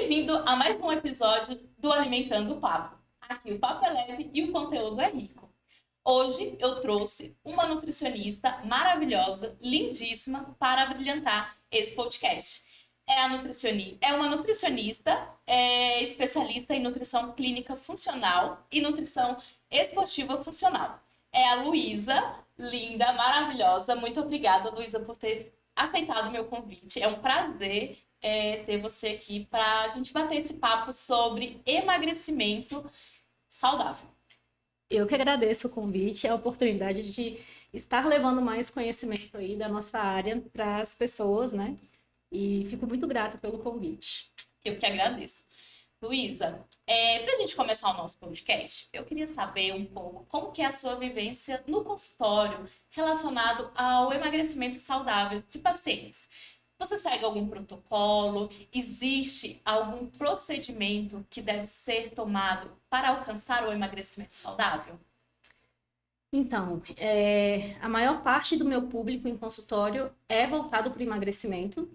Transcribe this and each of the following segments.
Bem-vindo a mais um episódio do Alimentando o Papo. Aqui o papo é leve e o conteúdo é rico. Hoje eu trouxe uma nutricionista maravilhosa, lindíssima, para brilhantar esse podcast. É uma nutricionista, especialista em nutrição clínica funcional e nutrição esportiva funcional. É a Luísa, linda, maravilhosa. Muito obrigada, Luísa, por ter aceitado o meu convite. É um prazer ter você aqui para a gente bater esse papo sobre emagrecimento saudável. Eu que agradeço o convite e a oportunidade de estar levando mais conhecimento aí da nossa área para as pessoas, né? E fico muito grata pelo convite. Eu que agradeço. Luísa, para a gente começar o nosso podcast, eu queria saber um pouco como que é a sua vivência no consultório relacionado ao emagrecimento saudável de pacientes. Você segue algum protocolo? Existe algum procedimento que deve ser tomado para alcançar o emagrecimento saudável? Então, a maior parte do meu público em consultório é voltado para o emagrecimento.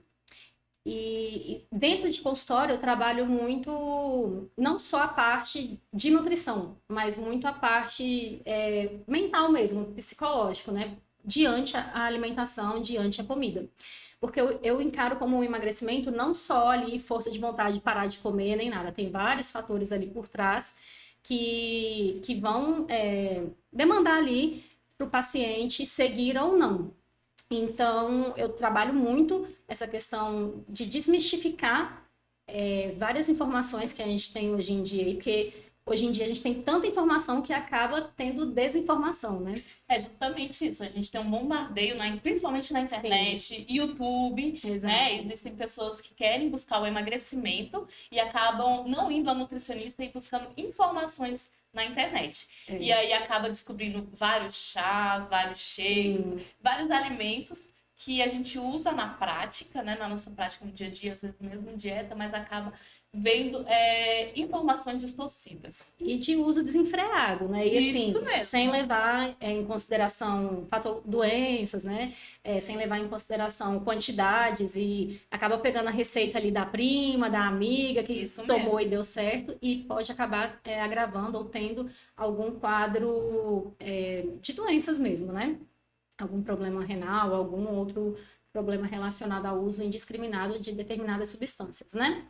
E dentro de consultório eu trabalho muito, não só a parte de nutrição, mas muito a parte mental mesmo, psicológico, né? Diante a alimentação, diante a comida. Porque eu encaro como um emagrecimento não só ali força de vontade de parar de comer, nem nada. Tem vários fatores ali por trás que vão demandar ali para o paciente seguir ou não. Então, eu trabalho muito essa questão de desmistificar várias informações que a gente tem hoje em dia, porque hoje em dia a gente tem tanta informação que acaba tendo desinformação, né? É justamente isso, a gente tem um bombardeio, principalmente na internet, Sim, YouTube, né? exato. Existem pessoas que querem buscar o emagrecimento e acabam não indo ao nutricionista e buscando informações na internet. E aí acaba descobrindo vários chás, vários shakes, Sim. vários alimentos que a gente usa na prática, né? Na nossa prática no dia a dia, às vezes mesmo em dieta, mas acaba vendo informações distorcidas. E de uso desenfreado, né? E Isso assim, mesmo. sem levar em consideração doenças, né? Sem levar em consideração quantidades e acaba pegando a receita ali da prima, da amiga que Isso tomou mesmo. e deu certo e pode acabar agravando ou tendo algum quadro de doenças mesmo, né? Algum problema renal, algum outro problema relacionado ao uso indiscriminado de determinadas substâncias, né?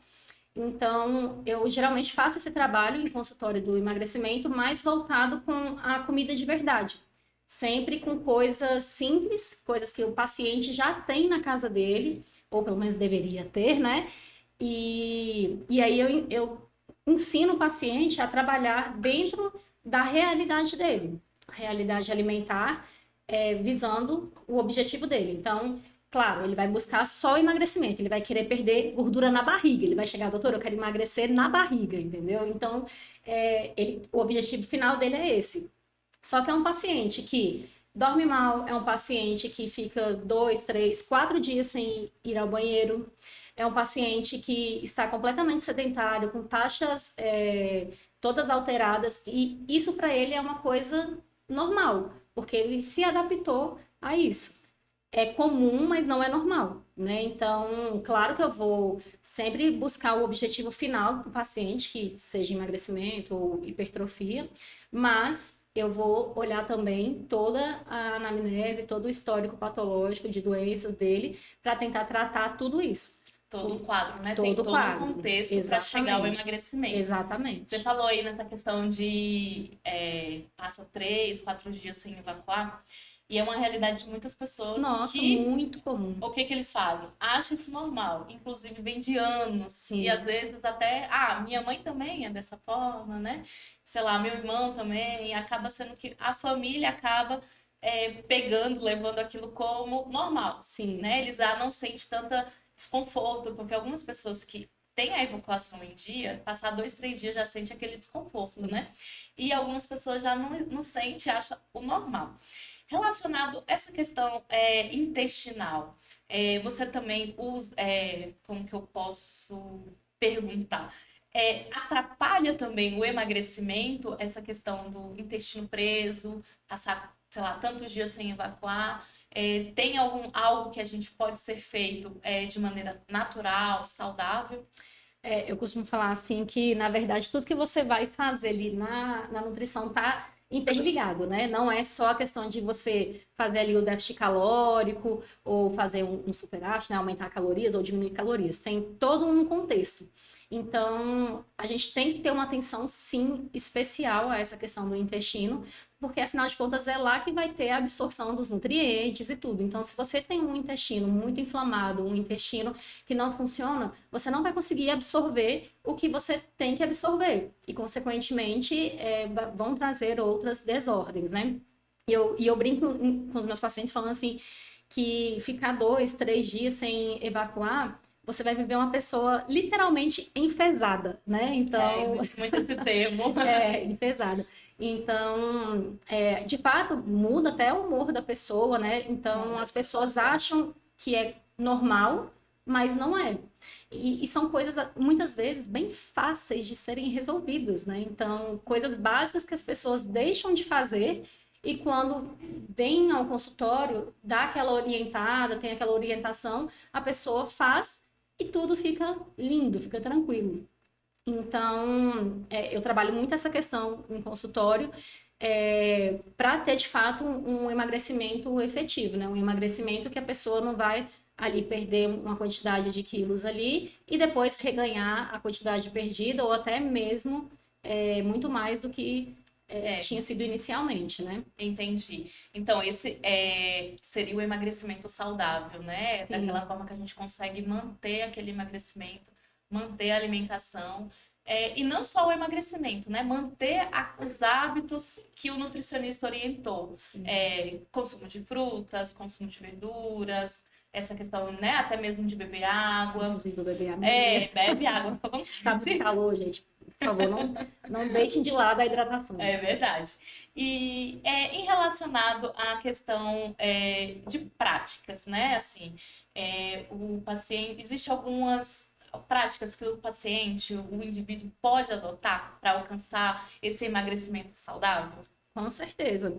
Então, eu geralmente faço esse trabalho em consultório do emagrecimento, mais voltado com a comida de verdade. Sempre com coisas simples, coisas que o paciente já tem na casa dele, ou pelo menos deveria ter, né? E aí eu ensino o paciente a trabalhar dentro da realidade dele, a realidade alimentar, visando o objetivo dele. Então, claro, ele vai buscar só emagrecimento, ele vai querer perder gordura na barriga, ele vai chegar, doutor, eu quero emagrecer na barriga, entendeu? Então, o objetivo final dele é esse. Só que é um paciente que dorme mal, é um paciente que fica 2, 3, 4 dias sem ir ao banheiro, é um paciente que está completamente sedentário, com taxas todas alteradas, e isso para ele é uma coisa normal, porque ele se adaptou a isso. É comum, mas não é normal, né? Então, claro que eu vou sempre buscar o objetivo final do paciente, que seja emagrecimento ou hipertrofia, mas eu vou olhar também toda a anamnese, todo o histórico patológico de doenças dele, para tentar tratar tudo isso. Todo um quadro, né? Tem Todo o todo um quadro. contexto para chegar ao Exatamente. emagrecimento. Você Exatamente. falou aí nessa questão de passa 3, 4 dias sem evacuar, e é uma realidade de muitas pessoas Nossa, que muito comum. o que que eles fazem? Acham isso normal, inclusive vem de anos, e às Sim, vezes até, minha mãe também é dessa forma, né? Sei lá, meu irmão também, acaba sendo que a família acaba pegando, levando aquilo como normal, sim, né? Eles já não sentem tanta desconforto, porque algumas pessoas que têm a evacuação em dia, passar 2, 3 dias já sente aquele desconforto, sim. né? E algumas pessoas já não sente, acham o normal. Relacionado a essa questão intestinal, você também usa, como que eu posso perguntar? Atrapalha também o emagrecimento, essa questão do intestino preso, passar, sei lá, tantos dias sem evacuar? Tem algo que a gente pode ser feito de maneira natural, saudável? Eu costumo falar assim que, na verdade, tudo que você vai fazer ali na nutrição tá interligado, né? Não é só a questão de você fazer ali o déficit calórico ou fazer um superávit, né? Aumentar calorias ou diminuir calorias. Tem todo um contexto. Então, a gente tem que ter uma atenção, sim, especial a essa questão do intestino, porque afinal de contas é lá que vai ter a absorção dos nutrientes e tudo. Então, se você tem um intestino muito inflamado, um intestino que não funciona, você não vai conseguir absorver o que você tem que absorver. E, consequentemente, vão trazer outras desordens, né? E eu brinco com os meus pacientes falando assim, que ficar 2, 3 dias sem evacuar, você vai viver uma pessoa literalmente enfesada, né? Então, Existe muito esse termo. enfesada. Então, de fato, muda até o humor da pessoa, né? Então, as pessoas acham que é normal, mas não é. E são coisas, muitas vezes, bem fáceis de serem resolvidas, né? Então, coisas básicas que as pessoas deixam de fazer e quando vem ao consultório, dá aquela orientada, tem aquela orientação, a pessoa faz e tudo fica lindo, fica tranquilo. Então, eu trabalho muito essa questão em consultório para ter, de fato, um emagrecimento efetivo, né? Um emagrecimento que a pessoa não vai ali perder uma quantidade de quilos ali e depois reganhar a quantidade perdida ou até mesmo muito mais do que tinha sido inicialmente, né? Entendi. Então, esse seria o emagrecimento saudável, né? Sim. Daquela forma que a gente consegue manter aquele emagrecimento, manter a alimentação. E não só o emagrecimento, né? Manter os hábitos que o nutricionista orientou. Consumo de frutas, consumo de verduras, essa questão, né? Até mesmo de beber água. Inclusive, beber água. Bebe água, fica bom. Tá muito calor, gente. Por favor, não deixem de lado a hidratação. É verdade. E em relacionado à questão de práticas, né? Assim, o paciente, existe algumas práticas que o paciente, o indivíduo pode adotar para alcançar esse emagrecimento saudável? Com certeza.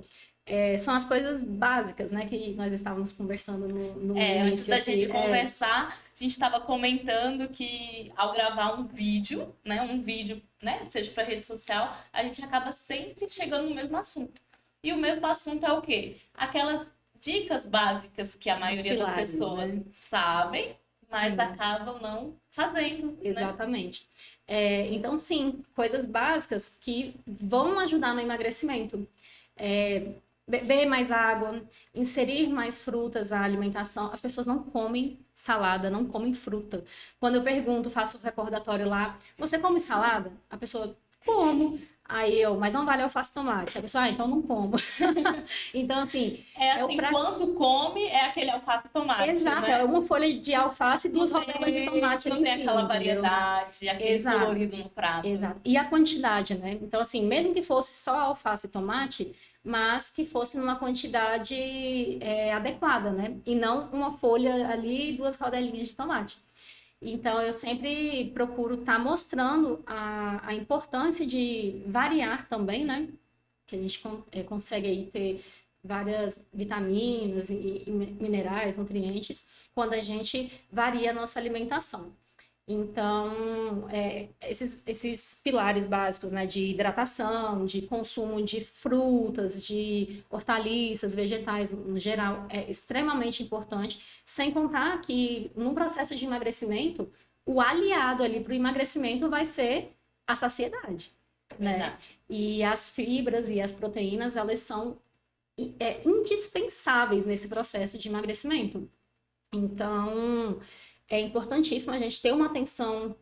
São as coisas básicas, né, que nós estávamos conversando no Antes início da aqui. gente conversar, a gente estava comentando que ao gravar um vídeo, né, seja para rede social, a gente acaba sempre chegando no mesmo assunto. E o mesmo assunto é o quê? Aquelas dicas básicas que a maioria das pessoas, né, sabem, mas acabam não fazendo. Exatamente. Então, sim, coisas básicas que vão ajudar no emagrecimento. Beber mais água, inserir mais frutas na alimentação. As pessoas não comem salada, não comem fruta. Quando eu pergunto, faço o recordatório lá, você come salada? A pessoa, como? Aí mas não vale alface e tomate. A pessoa, então não como. Então, assim... quando come, é aquele alface e tomate, exato, né? É uma folha de alface e 2 rodelas de tomate ali em cima. Não tem aquela variedade, aquele colorido no prato. Exato. E a quantidade, né? Então, assim, mesmo que fosse só alface e tomate, mas que fosse numa quantidade adequada, né? E não uma folha ali e 2 rodelinhas de tomate. Então, eu sempre procuro estar mostrando a importância de variar também, né? Que a gente consegue aí ter várias vitaminas e minerais, nutrientes, quando a gente varia a nossa alimentação. Então, esses pilares básicos, né, de hidratação, de consumo de frutas, de hortaliças, vegetais, no geral, é extremamente importante, sem contar que, no processo de emagrecimento, o aliado ali para o emagrecimento vai ser a saciedade. Né? E as fibras e as proteínas, elas são indispensáveis nesse processo de emagrecimento. Então, é importantíssimo a gente ter uma atenção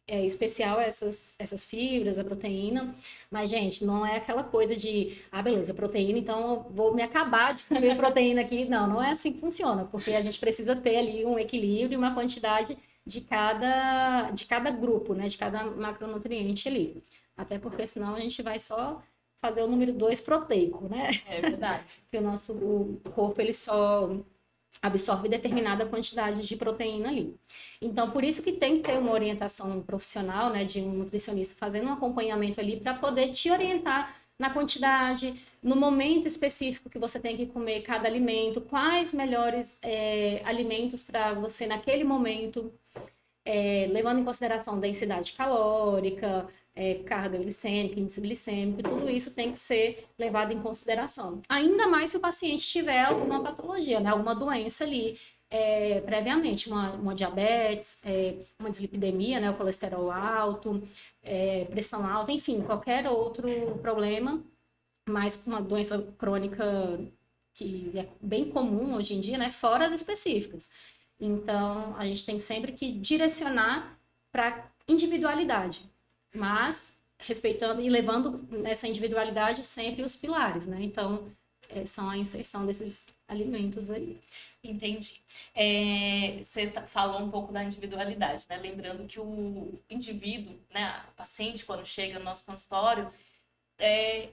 especial a essas fibras, a proteína, mas, gente, não é aquela coisa de, beleza, proteína, então eu vou me acabar de comer proteína aqui. Não é assim que funciona, porque a gente precisa ter ali um equilíbrio e uma quantidade de cada grupo, né, de cada macronutriente ali. Até porque senão a gente vai só fazer o número 2 proteico, né? É verdade. Que o corpo, ele só absorve determinada quantidade de proteína ali. Então, por isso que tem que ter uma orientação profissional, né, de um nutricionista fazendo um acompanhamento ali para poder te orientar na quantidade, no momento específico que você tem que comer cada alimento, quais melhores alimentos para você naquele momento. levando em consideração densidade calórica, carga glicêmica, índice glicêmico, tudo isso tem que ser levado em consideração. Ainda mais se o paciente tiver alguma patologia, né? Alguma doença ali previamente, uma diabetes, uma dislipidemia, né? O colesterol alto, pressão alta, enfim, qualquer outro problema, mas uma doença crônica que é bem comum hoje em dia, né? Fora as específicas. Então, a gente tem sempre que direcionar para individualidade, mas respeitando e levando nessa individualidade sempre os pilares, né? Então, são a inserção desses alimentos aí. Entendi. Você falou um pouco da individualidade, né? Lembrando que o indivíduo, né, o paciente, quando chega no nosso consultório,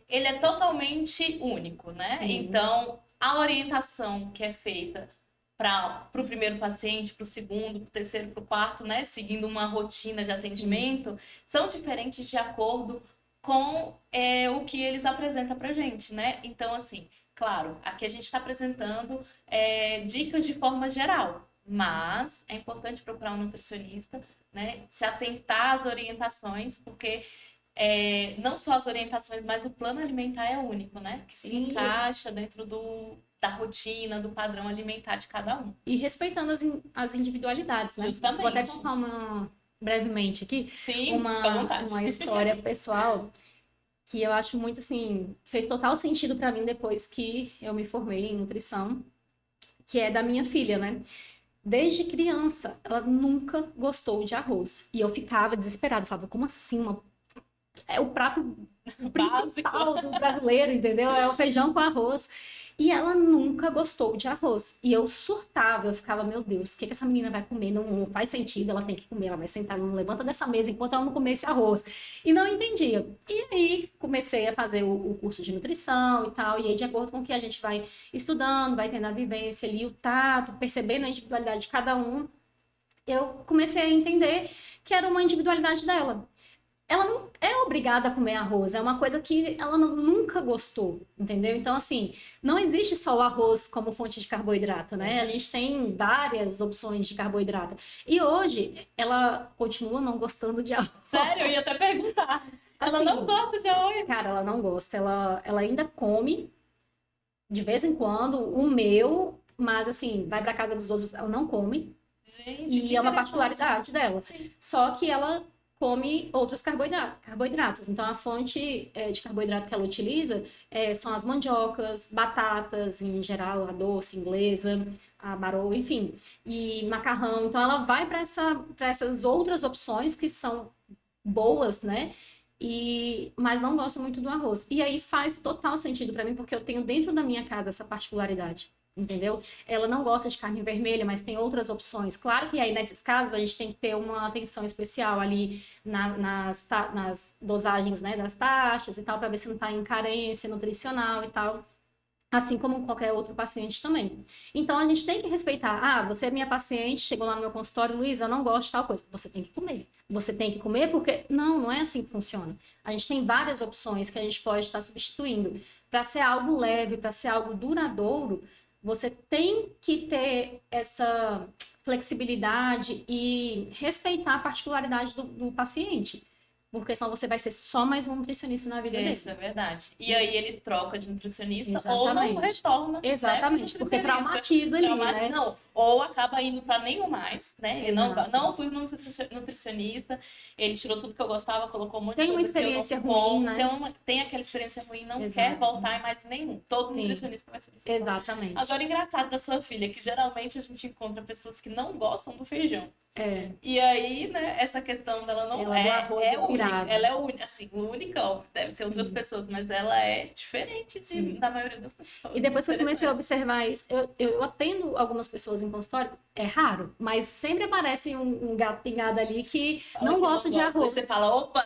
ele é totalmente único, né? Sim. Então, a orientação que é feita para o primeiro paciente, para o segundo, para o terceiro, para o quarto, né? Seguindo uma rotina de atendimento, sim, são diferentes de acordo com o que eles apresentam para a gente, né? Então, assim, claro, aqui a gente está apresentando dicas de forma geral, mas é importante procurar um nutricionista, né? Se atentar às orientações, porque não só as orientações, mas o plano alimentar é único, né? Que se encaixa dentro da rotina, do padrão alimentar de cada um. E respeitando as individualidades, né? Justamente. Vou até contar brevemente aqui, sim, uma história pessoal que eu acho muito assim, fez total sentido para mim depois que eu me formei em nutrição, que é da minha filha, né? Desde criança, ela nunca gostou de arroz. E eu ficava desesperada, falava, como assim? É o prato principal do brasileiro, entendeu? É o feijão com arroz. E ela nunca gostou de arroz. E eu surtava, eu ficava, meu Deus, o que essa menina vai comer? Não faz sentido, ela tem que comer, ela vai sentar, não levanta dessa mesa enquanto ela não comer esse arroz. E não entendia. E aí comecei a fazer o curso de nutrição e tal, e aí de acordo com o que a gente vai estudando, vai tendo a vivência ali, o tato, percebendo a individualidade de cada um, eu comecei a entender que era uma individualidade dela. Ela não é obrigada a comer arroz, é uma coisa que ela nunca gostou, entendeu? Então, assim, não existe só o arroz como fonte de carboidrato, né? A gente tem várias opções de carboidrato. E hoje, ela continua não gostando de arroz. Sério? Eu ia até perguntar. Ela não gosta de arroz? Cara, ela não gosta. Ela ainda come, de vez em quando, o meu, mas, assim, vai pra casa dos outros, ela não come. Gente, e é uma particularidade dela. Sim. Só que ela come outros carboidratos. Então, a fonte de carboidrato que ela utiliza são as mandiocas, batatas, em geral, a doce inglesa, a barô, enfim, e macarrão. Então, ela vai para essas outras opções que são boas, né? Mas não gosta muito do arroz. E aí faz total sentido para mim, porque eu tenho dentro da minha casa essa particularidade. Entendeu? Ela não gosta de carne vermelha, mas tem outras opções. Claro que aí, nesses casos, a gente tem que ter uma atenção especial ali nas dosagens, né, das taxas e tal, para ver se não está em carência nutricional e tal. Assim como qualquer outro paciente também. Então, a gente tem que respeitar. Ah, você é minha paciente, chegou lá no meu consultório, Luísa, eu não gosto de tal coisa. Você tem que comer. Você tem que comer porque... Não é assim que funciona. A gente tem várias opções que a gente pode estar substituindo. Para ser algo leve, para ser algo duradouro, você tem que ter essa flexibilidade e respeitar a particularidade do paciente. Porque senão você vai ser só mais um nutricionista na vida dele. Isso é verdade. E aí ele troca de nutricionista. Exatamente. Ou não retorna. Exatamente, né, porque traumatiza ali, né? Não, ou acaba indo para nenhum mais, né? Ele não fui nutricionista, ele tirou tudo que eu gostava, colocou um monte de coisa. Tem uma experiência ruim, né? Tem aquela experiência ruim, não Exato. quer voltar em mais nenhum. Todo nutricionista vai ser assim. Exatamente. Agora, engraçado da sua filha, que geralmente a gente encontra pessoas que não gostam do feijão. E aí, né, essa questão dela não é única. Ela é única, assim, única, óbvio, deve ter outras pessoas, mas ela é diferente da maioria das pessoas. E depois que eu comecei a observar isso, eu atendo algumas pessoas em consultório, é raro, mas sempre aparece um gato pingado ali que não gosta de arroz. Você fala, opa,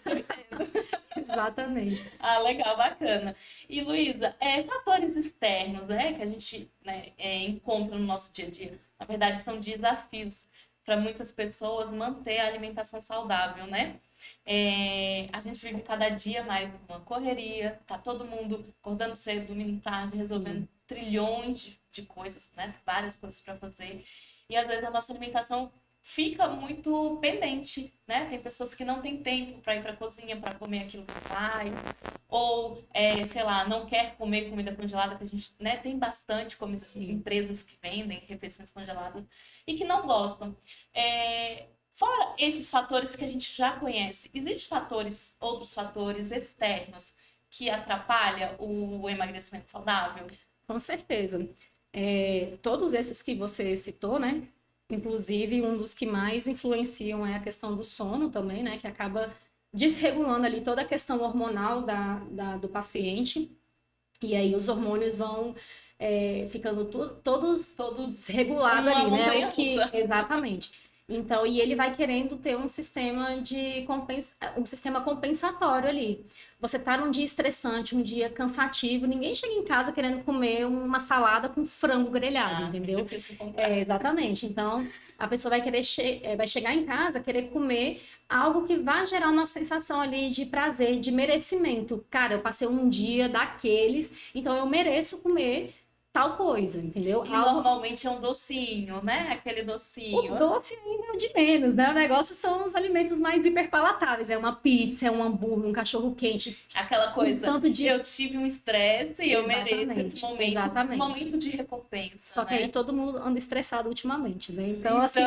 eu entendo. Exatamente. Ah, legal, bacana. E, Luísa, fatores externos, né, que a gente encontra no nosso dia a dia, na verdade, são desafios para muitas pessoas manter a alimentação saudável, né? A gente vive cada dia mais numa correria, tá todo mundo acordando cedo, dormindo tarde, resolvendo trilhões de coisas, né? Várias coisas para fazer. E às vezes a nossa alimentação fica muito pendente, né? Tem pessoas que não têm tempo para ir para a cozinha para comer aquilo que faz, ou, sei lá, não quer comer comida congelada, que a gente, né, tem bastante empresas que vendem refeições congeladas e que não gostam. Fora esses fatores que a gente já conhece, existem outros fatores externos que atrapalham o emagrecimento saudável? Com certeza. Todos esses que você citou, né? Inclusive, um dos que mais influenciam é a questão do sono também, né? Que acaba desregulando ali toda a questão hormonal do paciente. E aí os hormônios vão ficando todos desregulados uma ali, né? montanha russa. Exatamente. Então, e ele vai querendo ter um sistema um sistema compensatório ali. Você tá num dia estressante, um dia cansativo, ninguém chega em casa querendo comer uma salada com frango grelhado, entendeu? É difícil encontrar. Exatamente. Então, a pessoa vai querer vai chegar em casa, querer comer algo que vai gerar uma sensação ali de prazer, de merecimento. Cara, eu passei um dia daqueles, então eu mereço comer tal coisa, entendeu? E normalmente é um docinho, né? Aquele docinho. O doce ainda é o de menos, né? O negócio são os alimentos mais hiperpalatáveis. É uma pizza, é um hambúrguer, um cachorro quente. Aquela coisa, eu tive um estresse e eu mereço esse momento. Exatamente. Momento de recompensa. Só que aí todo mundo anda estressado ultimamente, né? Então assim.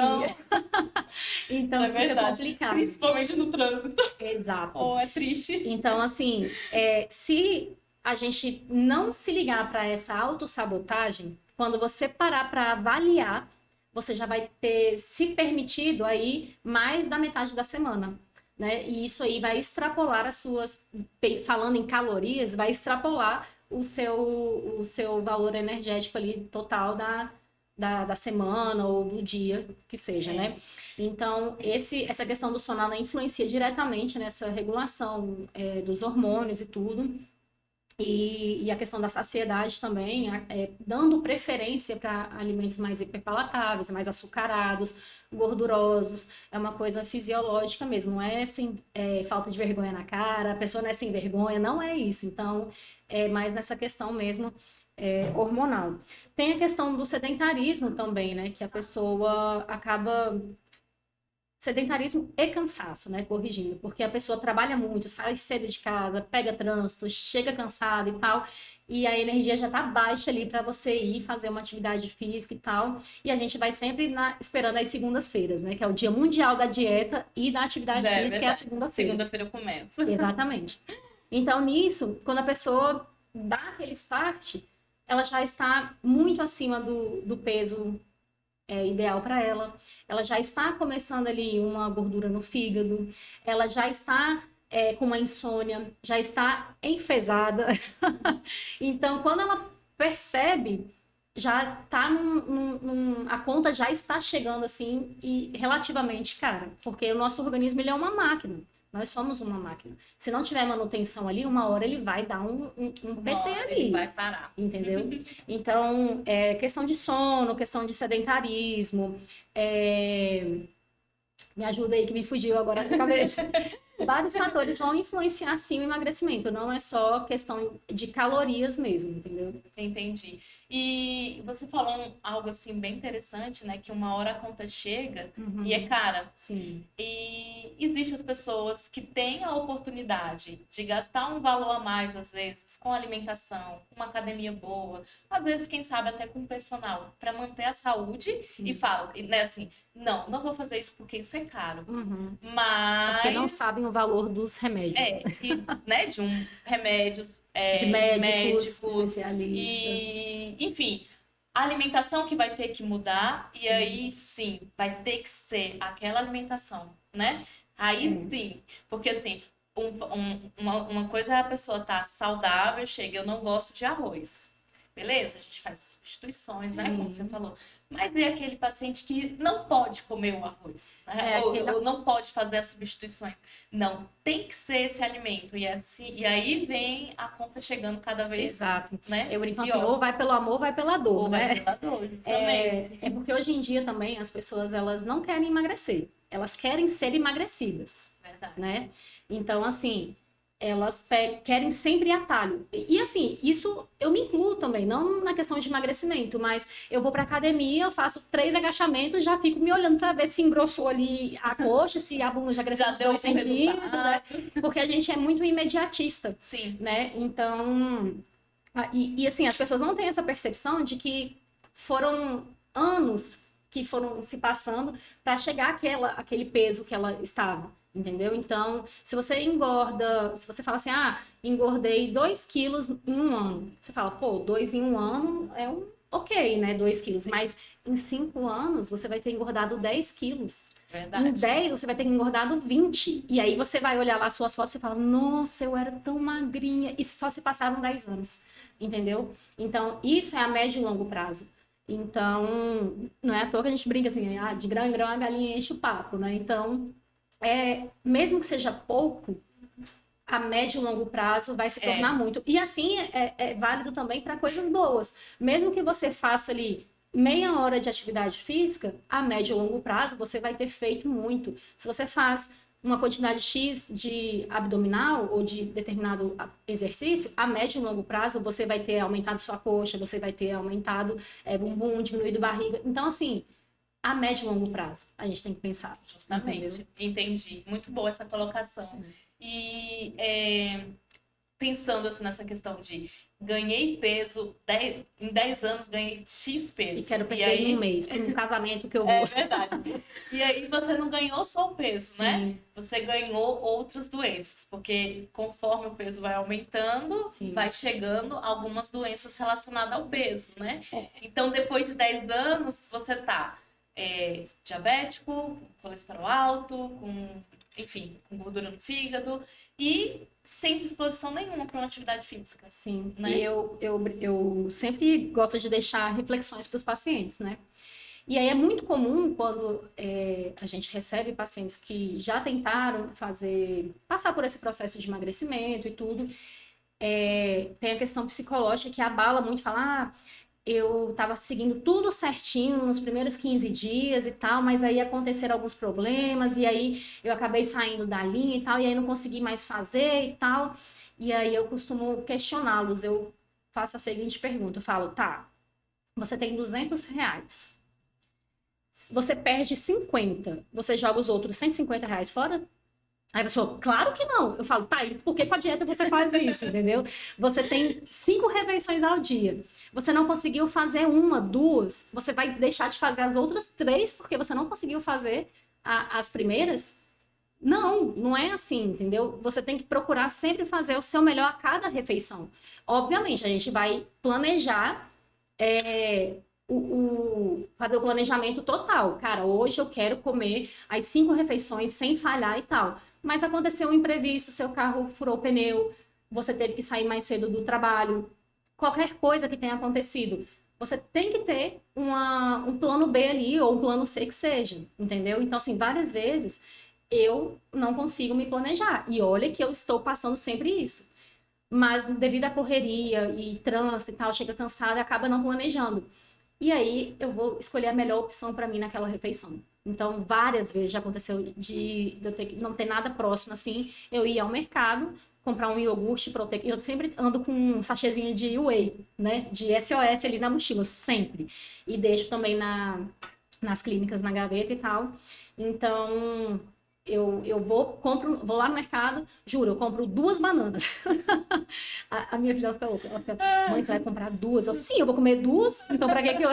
Então é fica complicado. Principalmente no trânsito. Exato. É triste. Então, assim, se a gente não se ligar para essa autossabotagem, quando você parar para avaliar, você já vai ter se permitido aí mais da metade da semana, né? E isso aí vai extrapolar falando em calorias, vai extrapolar o seu valor energético ali total da semana ou do dia que seja, né? Então, essa questão do sono, ela influencia diretamente nessa regulação dos hormônios e tudo. E a questão da saciedade também, dando preferência para alimentos mais hiperpalatáveis, mais açucarados, gordurosos, é uma coisa fisiológica mesmo, não é assim, falta de vergonha na cara, a pessoa não é sem vergonha, não é isso. Então, é mais nessa questão mesmo hormonal. Tem a questão do sedentarismo também, né, que a pessoa acaba sedentarismo e cansaço, né? Corrigindo, porque a pessoa trabalha muito, sai cedo de casa, pega trânsito, chega cansado e tal, e a energia já tá baixa ali para você ir fazer uma atividade física e tal. E a gente vai sempre esperando as segundas-feiras, né? Que é o Dia Mundial da Dieta e da Atividade Física, que é a segunda-feira. Segunda-feira começa. Exatamente. Então, nisso, quando a pessoa dá aquele start, ela já está muito acima do peso ideal para ela. Ela já está começando ali uma gordura no fígado, ela já está com uma insônia, já está enfesada. Então, quando ela percebe, já está a conta já está chegando assim e relativamente cara, porque o nosso organismo ele é uma máquina. Nós somos uma máquina. Se não tiver manutenção ali, uma hora ele vai dar um PT ali. Ele vai parar. Entendeu? Então, questão de sono, questão de sedentarismo. Me ajuda aí que me fugiu agora na cabeça. Vários fatores vão influenciar sim o emagrecimento. Não é só questão de calorias mesmo, entendeu? Entendi. E você falou algo assim bem interessante, né? Que uma hora a conta chega e é cara. Sim. E existem as pessoas que têm a oportunidade de gastar um valor a mais, às vezes, com alimentação, com uma academia boa, às vezes, quem sabe, até com personal, para manter a saúde. Sim. E falam, né, assim, não vou fazer isso porque isso é caro. Mas... Porque não sabem o valor dos remédios. Né, de remédios, de médicos especialistas. E, enfim, a alimentação que vai ter que mudar. Sim. E aí sim, vai ter que ser aquela alimentação, né? Aí sim, porque assim, uma coisa é a pessoa estar saudável, chega, eu não gosto de arroz. Beleza, a gente faz substituições, né? Como você falou. Mas e aquele paciente que não pode comer o arroz? Né? Ou não pode fazer as substituições? Não, tem que ser esse alimento. E aí vem a conta chegando cada vez. Exato. Né? Eu brinco assim, ou vai pelo amor, ou vai pela dor, ou né? Vai pela dor, justamente. É porque hoje em dia também as pessoas, elas não querem emagrecer. Elas querem ser emagrecidas. Verdade. Né? Então, assim... elas querem sempre atalho. E assim, isso eu me incluo também, não na questão de emagrecimento, mas eu vou para academia, eu faço 3 agachamentos, já fico me olhando para ver se engrossou ali a coxa, se a bunda já cresceu Já uns deu 2 algum centímetros, resultado. porque a gente é muito imediatista, Sim. né? Então, e assim, as pessoas não têm essa percepção de que foram anos que foram se passando para chegar aquele peso que ela estava. Entendeu? Então, se você engorda, se você fala assim, engordei 2 quilos em um ano. Você fala, pô, 2 em um ano é ok, né? 2 quilos. Mas em 5 anos, você vai ter engordado 10 quilos. Verdade. Em 10, você vai ter engordado 20. E aí você vai olhar lá suas fotos e fala, nossa, eu era tão magrinha. Isso só se passaram 10 anos. Entendeu? Então, isso é a médio e longo prazo. Então, não é à toa que a gente brinca assim, de grão em grão a galinha enche o papo, né? Então, mesmo que seja pouco, a médio e longo prazo vai se tornar muito. E assim é válido também para coisas boas. Mesmo que você faça ali meia hora de atividade física, a médio e longo prazo você vai ter feito muito. Se você faz uma quantidade X de abdominal ou de determinado exercício, a médio e longo prazo você vai ter aumentado sua coxa, você vai ter aumentado bumbum, diminuído barriga. Então, assim, a médio e longo prazo, a gente tem que pensar. Justamente. Entendeu? Entendi. Muito boa essa colocação. E pensando assim nessa questão de ganhei peso, em 10 anos ganhei X peso. E quero perder em um mês, por um casamento que eu vou. É verdade. E aí você não ganhou só o peso, né? Você ganhou outras doenças, porque conforme o peso vai aumentando, vai chegando algumas doenças relacionadas ao peso, né? Então, depois de 10 anos, você tá diabético, com colesterol alto, enfim, com gordura no fígado e sem disposição nenhuma para uma atividade física. Sim, né? E eu sempre gosto de deixar reflexões para os pacientes, né? E aí é muito comum quando a gente recebe pacientes que já tentaram passar por esse processo de emagrecimento e tudo, tem a questão psicológica que abala muito, falar, eu estava seguindo tudo certinho nos primeiros 15 dias e tal, mas aí aconteceram alguns problemas, e aí eu acabei saindo da linha e tal, e aí não consegui mais fazer e tal. E aí eu costumo questioná-los, eu faço a seguinte pergunta, eu falo, tá, você tem R$ 200, você perde 50, você joga os outros R$ 150 fora? Aí a pessoa, claro que não. Eu falo, tá, e por que com a dieta você faz isso, entendeu? Você tem 5 refeições ao dia. Você não conseguiu fazer 1, 2, você vai deixar de fazer as outras 3 porque você não conseguiu fazer as primeiras? Não é assim, entendeu? Você tem que procurar sempre fazer o seu melhor a cada refeição. Obviamente, a gente vai planejar fazer o planejamento total. Cara, hoje eu quero comer as 5 refeições sem falhar e tal. Mas aconteceu um imprevisto, seu carro furou o pneu, você teve que sair mais cedo do trabalho. Qualquer coisa que tenha acontecido, você tem que ter um plano B ali, ou um plano C que seja, entendeu? Então, assim, várias vezes eu não consigo me planejar. E olha que eu estou passando sempre isso. Mas devido à correria e trânsito e tal, chega cansada e acaba não planejando. E aí eu vou escolher a melhor opção para mim naquela refeição. Então, várias vezes já aconteceu de eu não ter nada próximo assim, eu ia ao mercado, comprar um iogurte proteico. Eu sempre ando com um sachêzinho de whey, né? De SOS ali na mochila, sempre. E deixo também nas clínicas, na gaveta e tal. Então, eu vou lá no mercado, juro, eu compro 2 bananas. A minha filha fica louca. Ela fica, mãe, você vai comprar 2? Sim, eu vou comer 2, então pra que eu...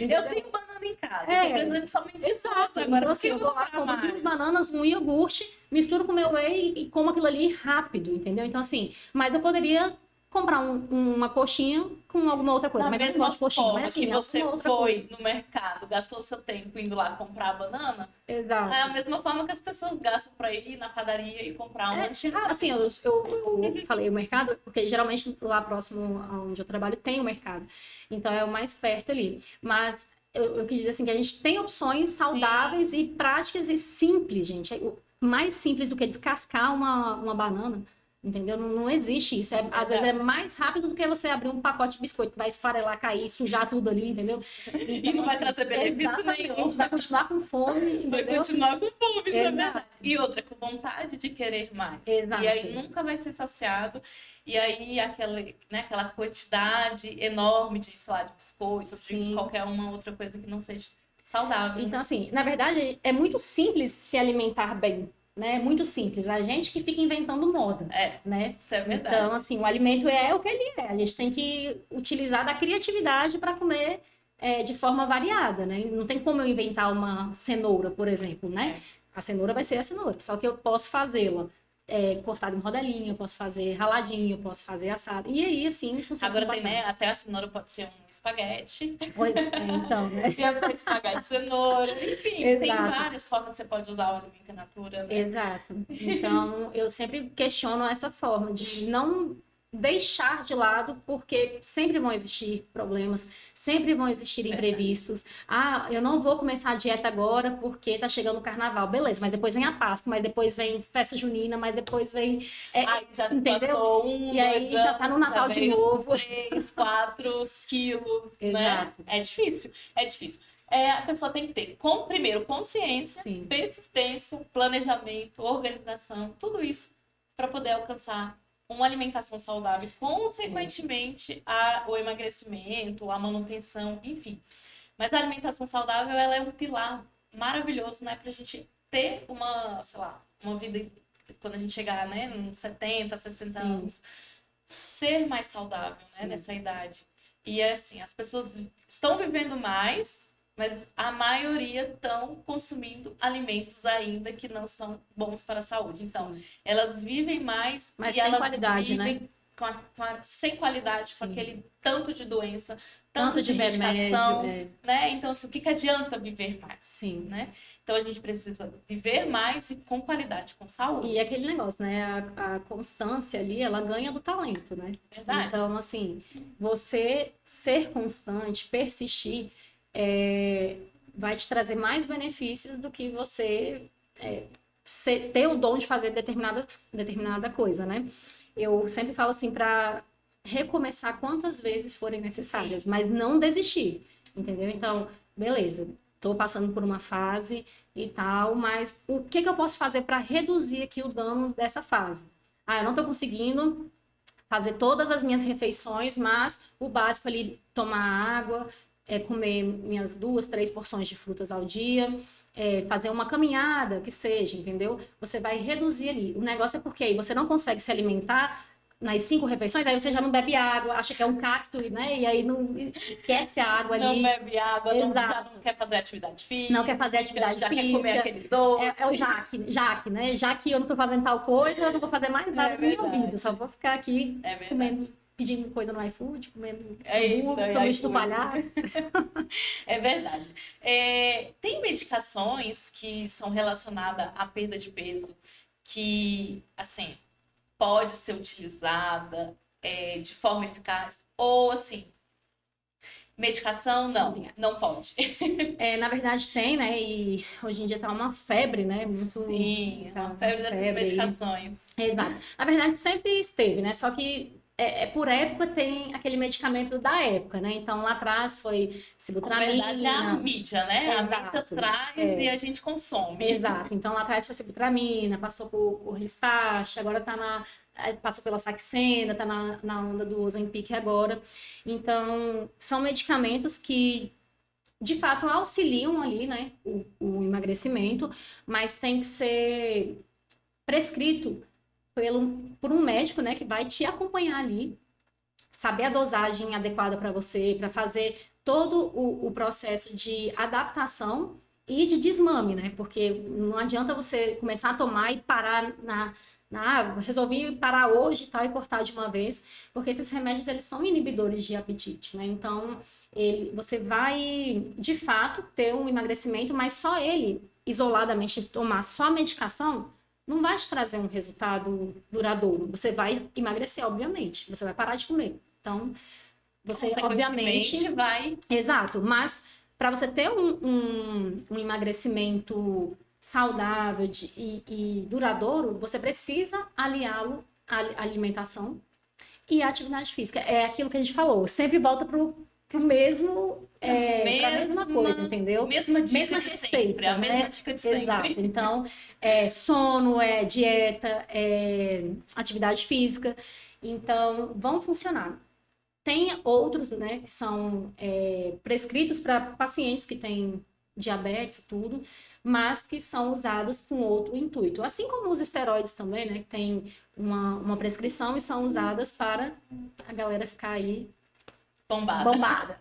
Eu tenho banana em casa, eu tô precisando somente de exato. agora. Então, assim, eu vou lá, compro 2 bananas, um iogurte, misturo com o meu whey e como aquilo ali rápido, entendeu? Então, assim, mas eu poderia comprar uma coxinha com alguma outra coisa. Da mas mesma forma mas, assim, que você foi coisa. no mercado, gastou seu tempo indo lá comprar a banana, Exato. é a mesma forma que as pessoas gastam para ir na padaria e comprar um lanche rápido. Assim, eu falei o mercado, porque geralmente lá próximo onde eu trabalho tem o mercado. Então é o mais perto ali. Mas eu quis dizer assim, que a gente tem opções saudáveis e práticas e simples, gente. Mais simples do que descascar uma banana Entendeu? Não existe isso. Às vezes é mais rápido do que você abrir um pacote de biscoito, vai esfarelar, cair, sujar tudo ali, entendeu? Então, e não vai trazer benefício nenhum. Vai continuar com fome, vai entendeu? continuar com fome, isso é verdade. E outra, com vontade de querer mais. Exato. E aí nunca vai ser saciado. E aí aquela quantidade enorme de, sei lá, de biscoitos, de qualquer uma outra coisa que não seja saudável. Então, assim, na verdade, é muito simples se alimentar bem. Né? É muito simples. A gente que fica inventando moda, né? Isso é verdade. Então, assim, o alimento é o que ele é. A gente tem que utilizar da criatividade para comer de forma variada, né? Não tem como eu inventar uma cenoura, por exemplo, né? A cenoura vai ser a cenoura, só que eu posso fazê-la cortada em rodelinha, eu posso fazer raladinho, eu posso fazer assado. E aí, assim, funciona. Agora tem, né? Até a cenoura pode ser um espaguete. Então, né? Espaguete, cenoura, enfim. Exato. Tem várias formas que você pode usar o alimento in natura, né? Exato. Então, eu sempre questiono essa forma de não deixar de lado, porque sempre vão existir problemas, sempre vão existir imprevistos. Ah, eu não vou começar a dieta agora porque tá chegando o carnaval. Beleza, mas depois vem a Páscoa, mas depois vem festa junina, mas depois vem... já entendeu? passou E aí já tá no Natal de novo. 3, 4 quilos, Exato. Né? É difícil, é difícil. A pessoa tem que ter, primeiro, consciência, persistência, planejamento, organização, tudo isso para poder alcançar uma alimentação saudável, consequentemente o emagrecimento, a manutenção, enfim. Mas a alimentação saudável, ela é um pilar maravilhoso, né, pra gente ter uma vida, quando a gente chegar, né, nos 70, 60 anos, ser mais saudável, né, nessa idade. E assim, as pessoas estão vivendo mais, mas a maioria estão consumindo alimentos ainda que não são bons para a saúde. Então, elas vivem mais, mas e sem elas qualidade, vivem né? sem qualidade, com aquele tanto de doença, tanto de medicação, né? Então, assim, o que adianta viver mais? Né? Então, a gente precisa viver mais e com qualidade, com saúde. E aquele negócio, né? A constância ali, ela ganha do talento, né? Verdade. Então, assim, você ser constante, persistir, vai te trazer mais benefícios do que você ter o dom de fazer determinada coisa, né? Eu sempre falo assim, para recomeçar quantas vezes forem necessárias, mas não desistir, entendeu? Então, beleza, tô passando por uma fase e tal, mas o que eu posso fazer para reduzir aqui o dano dessa fase? Ah, eu não tô conseguindo fazer todas as minhas refeições, mas o básico ali, tomar água, comer minhas 2, 3 porções de frutas ao dia, fazer uma caminhada, que seja, entendeu? Você vai reduzir ali. O negócio é porque aí você não consegue se alimentar nas 5 refeições, aí você já não bebe água, acha que é um cacto, né? E aí não esquece a água ali. Não bebe água, já não quer fazer atividade física. Não quer fazer atividade já física. Já quer comer aquele doce. É o Jaque, né? Já que eu não tô fazendo tal coisa, eu não vou fazer mais nada na minha vida. Só vou ficar aqui comendo, pedindo coisa no iFood, comendo sanduíche do palhaço. É verdade. Tem medicações que são relacionadas à perda de peso que, assim, pode ser utilizada de forma eficaz ou, assim, medicação não pode. Na verdade tem, né? E hoje em dia tá uma febre, né? Sim, uma febre dessas medicações. Exato. Na verdade sempre esteve, né? Só que por época tem aquele medicamento da época, né? Então lá atrás foi sibutramina. Na verdade é a mídia, né? Exato. A mídia traz e a gente consome. Exato. Então lá atrás foi sibutramina, passou por Listache, agora tá passou pela Saxenda, tá na onda do Ozempic agora. Então são medicamentos que de fato auxiliam ali, né? O emagrecimento, mas tem que ser prescrito por um médico, né, que vai te acompanhar ali, saber a dosagem adequada para você, para fazer todo o processo de adaptação e de desmame, né? Porque não adianta você começar a tomar e parar resolvi parar hoje e tal e cortar de uma vez, porque esses remédios eles são inibidores de apetite, né? Então, você vai de fato ter um emagrecimento, mas só ele isoladamente tomar só a medicação não vai te trazer um resultado duradouro. Você vai emagrecer, obviamente. Você vai parar de comer. Então, você obviamente vai... Exato. Mas para você ter um emagrecimento saudável e duradouro, você precisa aliá-lo a alimentação e a atividade física. É aquilo que a gente falou, sempre volta pro mesmo, pra mesma coisa, entendeu? Mesma dica Mesma de receita, sempre, a né? mesma dica de sempre. Exato. Então, sono, dieta, atividade física. Então, vão funcionar. Tem outros, né, que são prescritos para pacientes que têm diabetes e tudo, mas que são usados com outro intuito. Assim como os esteroides também, né, que tem uma prescrição e são usadas para a galera ficar aí bombada.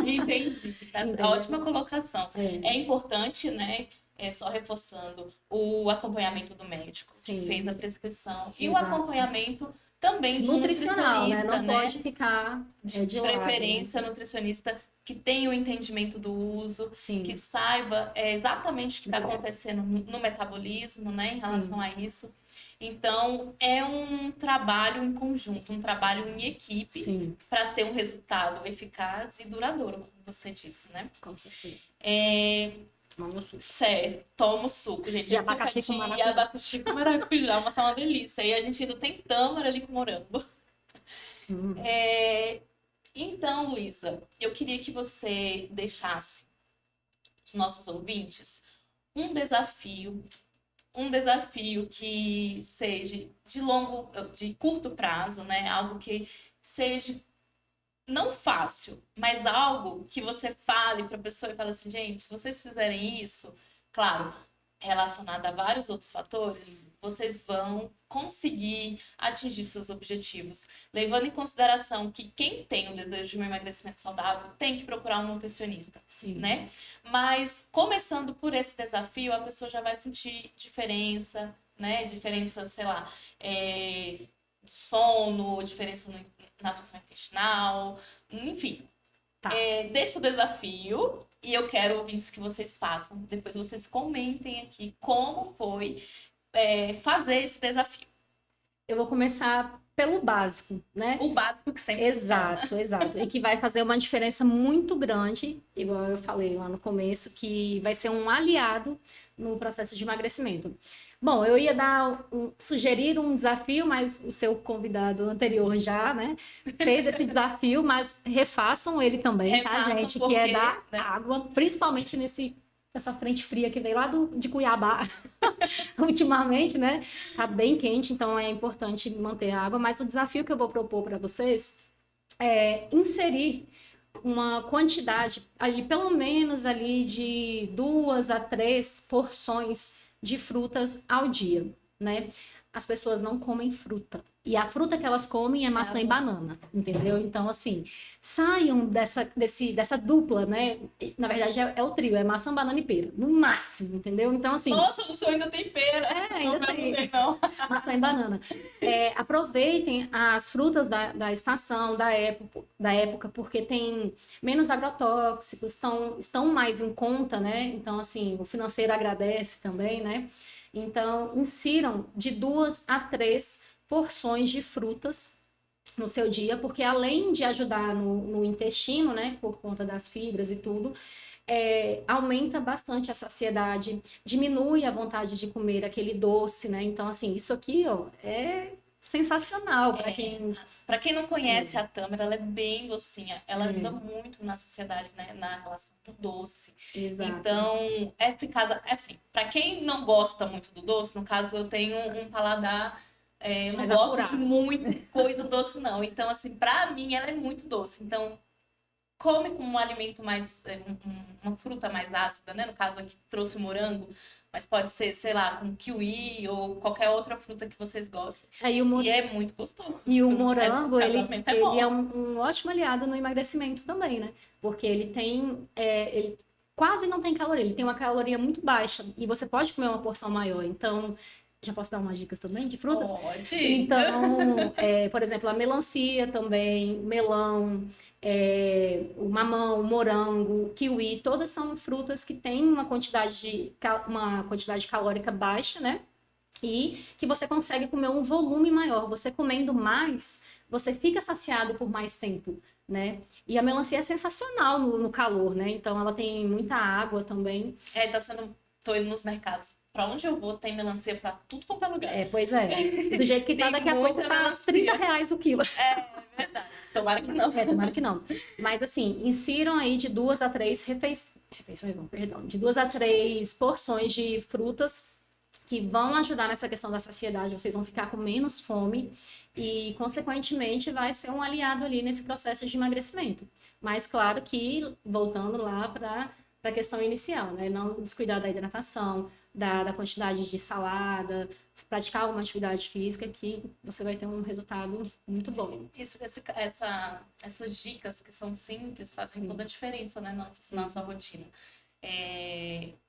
Entendi. Ótima colocação. É importante, né? Só reforçando o acompanhamento do médico que fez a prescrição. E o acompanhamento também de um nutricionista, né? Não pode ficar de preferência, lado, né? nutricionista que tenha o entendimento do uso, que saiba exatamente o que está acontecendo no metabolismo, né, em relação a isso. Então, é um trabalho em conjunto, um trabalho em equipe para ter um resultado eficaz e duradouro, como você disse, né? Com certeza. Certo, toma o suco, gente. De abacaxi com maracujá. E abacaxi com maracujá, mas tá uma delícia. E a gente ainda tem tâmara ali com morango. Então, Luísa, eu queria que você deixasse os nossos ouvintes um desafio que seja de curto prazo, né? Algo que seja não fácil, mas algo que você fale para a pessoa e fale assim, gente, se vocês fizerem isso, claro, relacionado a vários outros fatores, vocês vão conseguir atingir seus objetivos, levando em consideração que quem tem o desejo de um emagrecimento saudável tem que procurar um nutricionista, né? Mas começando por esse desafio, a pessoa já vai sentir diferença, né? Diferença, sei lá, sono, diferença na função intestinal, enfim. Deixa o desafio e eu quero ouvintes que vocês façam. Depois vocês comentem aqui como foi fazer esse desafio. Eu vou começar pelo básico, né? O básico que sempre funciona. Exato. E que vai fazer uma diferença muito grande, igual eu falei lá no começo, que vai ser um aliado no processo de emagrecimento. Bom, eu ia sugerir um desafio, mas o seu convidado anterior já, né, fez esse desafio, mas refaçam ele também, tá, gente? Que é da água, principalmente nessa frente fria que veio lá de Cuiabá, ultimamente, né? Tá bem quente, então é importante manter a água, mas o desafio que eu vou propor para vocês é inserir uma quantidade ali, pelo menos ali de 2 a 3 porções de frutas ao dia, né? As pessoas não comem fruta. E a fruta que elas comem é maçã e banana, entendeu? Então, assim, saiam dessa dupla, né? Na verdade, é o trio, é maçã, banana e pera, no máximo, entendeu? Então, assim... Nossa, o senhor ainda tem pera. Ainda tem. Não. Maçã e banana. Aproveitem as frutas da estação, da época, porque tem menos agrotóxicos, estão mais em conta, né? Então, assim, o financeiro agradece também, né? Então, insiram de 2 a 3 porções de frutas no seu dia, porque além de ajudar no intestino, né, por conta das fibras e tudo, aumenta bastante a saciedade, diminui a vontade de comer aquele doce, né? Então, assim, isso aqui, ó, é sensacional para quem não conhece a tâmara, ela é bem docinha, ela ajuda muito na saciedade, né, na relação do doce. Exato. Então, esse caso, assim, para quem não gosta muito do doce, no caso eu tenho um paladar, eu não gosto de muito coisa doce não, então assim, para mim ela é muito doce, então come com um alimento mais, uma fruta mais ácida, né? No caso aqui trouxe o morango, mas pode ser, sei lá, com kiwi ou qualquer outra fruta que vocês gostem. E é muito gostoso. E o morango, ele é um ótimo aliado no emagrecimento também, né? Porque ele quase não tem caloria, ele tem uma caloria muito baixa e você pode comer uma porção maior, então... Já posso dar umas dicas também de frutas? Pode! Então, por exemplo, a melancia também, melão, o mamão, o morango, o kiwi, todas são frutas que têm uma quantidade calórica baixa, né? E que você consegue comer um volume maior. Você comendo mais, você fica saciado por mais tempo, né? E a melancia é sensacional no calor, né? Então, ela tem muita água também. Tá sendo tô indo nos mercados. Pra onde eu vou, tem melancia pra tudo quanto é lugar. Pois é. Do jeito que tá, Tem daqui a pouco muita tá melancia. R$ 30 o quilo. É verdade. Tomara que não. Tomara que não. Mas assim, insiram aí de 2 a 3 refeições, não, perdão, de 2 a 3 porções de frutas que vão ajudar nessa questão da saciedade, vocês vão ficar com menos fome e, consequentemente, vai ser um aliado ali nesse processo de emagrecimento. Mas, claro que, voltando lá para a questão inicial, né? Não descuidar da hidratação, da quantidade de salada, praticar alguma atividade física que você vai ter um resultado muito bom. Essas dicas que são simples fazem toda a diferença, né, na nossa rotina.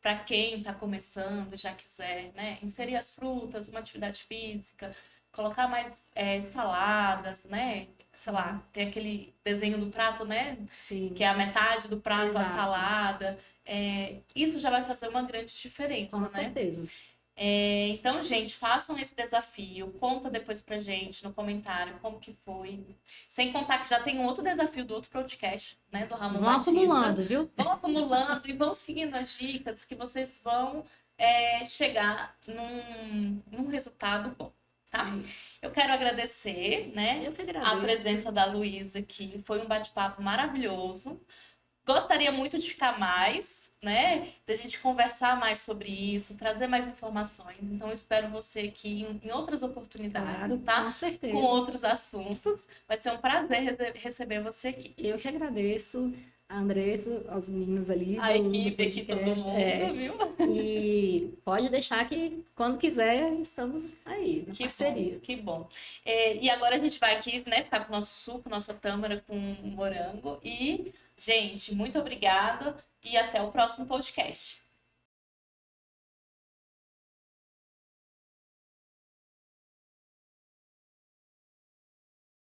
Para quem está começando, já quiser, né, inserir as frutas, uma atividade física, colocar mais saladas, né? Sei lá, tem aquele desenho do prato, né? Sim. Que é a metade do prato, Exato. a salada. Isso já vai fazer uma grande diferença, Com né? certeza. Então, gente, façam esse desafio. Conta depois pra gente no comentário como que foi. Sem contar que já tem um outro desafio do outro podcast, né? Do Ramon Batista. Vão acumulando, viu? Vão acumulando e vão seguindo as dicas que vocês vão chegar num resultado bom, tá? Eu quero agradecer, né? Eu que agradeço. A presença da Luísa aqui. Foi um bate-papo maravilhoso. Gostaria muito de ficar mais, né? Da gente conversar mais sobre isso, trazer mais informações. Então, eu espero você aqui em outras oportunidades, Claro, tá? com certeza. Com outros assuntos. Vai ser um prazer receber você aqui. Eu que agradeço a Andressa, aos meninos ali. A equipe aqui, todo mundo, viu? E pode deixar que, quando quiser, estamos aí, na parceria. Que bom. E agora a gente vai aqui, né, ficar com o nosso suco, nossa tâmara com morango. E, gente, muito obrigada e até o próximo podcast.